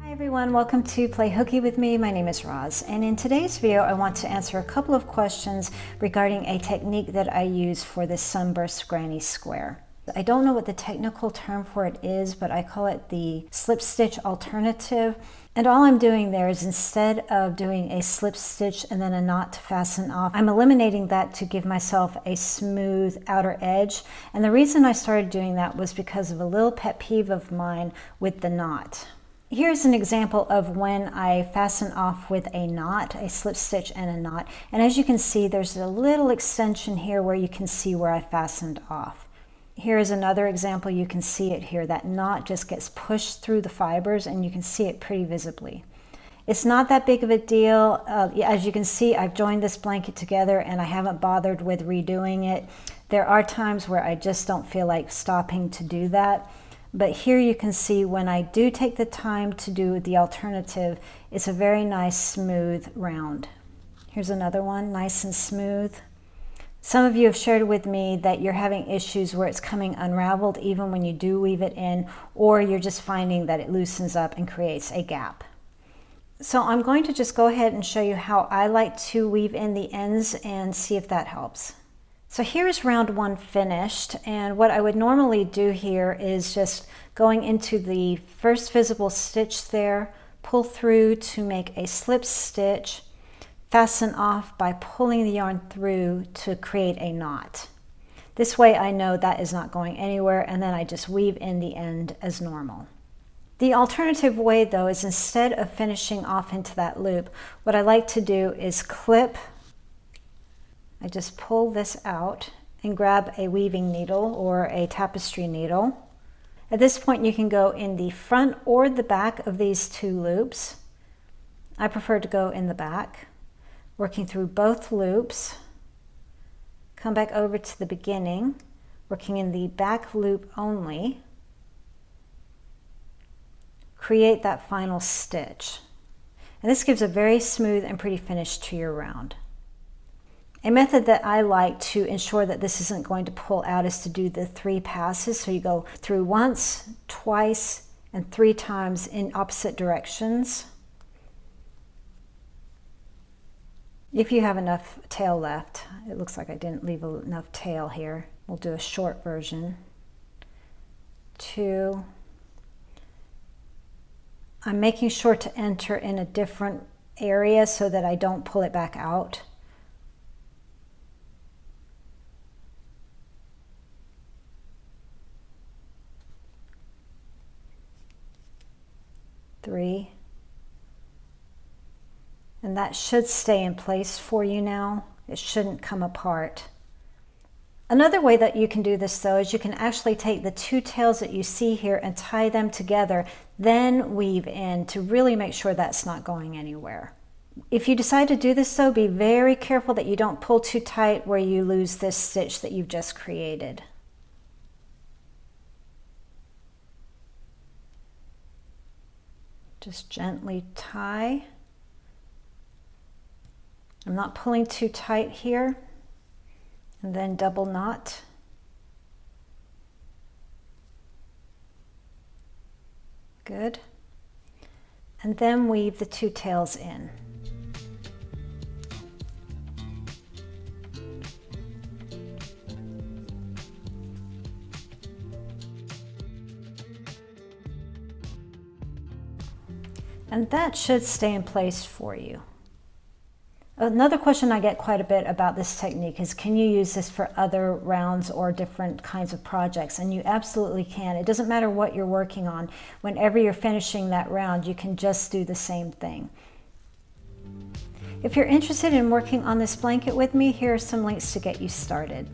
Hi everyone, welcome to Play Hooky with me. My name is Roz, and in today's video I want to answer a couple of questions regarding a technique that I use for this Sunburst granny square. I don't know what the technical term for it is, but I call it the slip stitch alternative. And all I'm doing there is, instead of doing a slip stitch and then a knot to fasten off, I'm eliminating that to give myself a smooth outer edge. And the reason I started doing that was because of a little pet peeve of mine with the knot. Here's an example of when I fasten off with a knot, a slip stitch and a knot. And as you can see, there's a little extension here where you can see where I fastened off. Here is another example. You can see it here. That knot just gets pushed through the fibers and you can see it pretty visibly. It's not that big of a deal. As you can see, I've joined this blanket together and I haven't bothered with redoing it. There are times where I just don't feel like stopping to do that. But here you can see when I do take the time to do the alternative, it's a very nice smooth round. Here's another one, nice and smooth. Some of you have shared with me that you're having issues where it's coming unraveled even when you do weave it in, or you're just finding that it loosens up and creates a gap. So I'm going to just go ahead and show you how I like to weave in the ends and see if that helps. So here's round one finished, and what I would normally do here is just going into the first visible stitch there, pull through to make a slip stitch, fasten off by pulling the yarn through to create a knot. This way I know that is not going anywhere, and then I just weave in the end as normal. The alternative way though is, instead of finishing off into that loop, what I like to do is clip. I just pull this out and grab a weaving needle or a tapestry needle. At this point you can go in the front or the back of these two loops. I prefer to go in the back, working through both loops. Come back over to the beginning, working in the back loop only. Create that final stitch. And this gives a very smooth and pretty finish to your round. A method that I like to ensure that this isn't going to pull out is to do the 3 passes. So you go through once, twice, and 3 times in opposite directions. If you have enough tail left, it looks like I didn't leave enough tail here. We'll do a short version. 2. I'm making sure to enter in a different area so that I don't pull it back out. 3, and that should stay in place for you now. It shouldn't come apart. Another way that you can do this though is you can actually take the 2 tails that you see here and tie them together, then weave in to really make sure that's not going anywhere. If you decide to do this though, be very careful that you don't pull too tight where you lose this stitch that you've just created. Just gently tie. I'm not pulling too tight here. And then double knot. Good. And then weave the 2 tails in. And that should stay in place for you. Another question I get quite a bit about this technique is, can you use this for other rounds or different kinds of projects? And you absolutely can. It doesn't matter what you're working on. Whenever you're finishing that round, you can just do the same thing. If you're interested in working on this blanket with me, here are some links to get you started.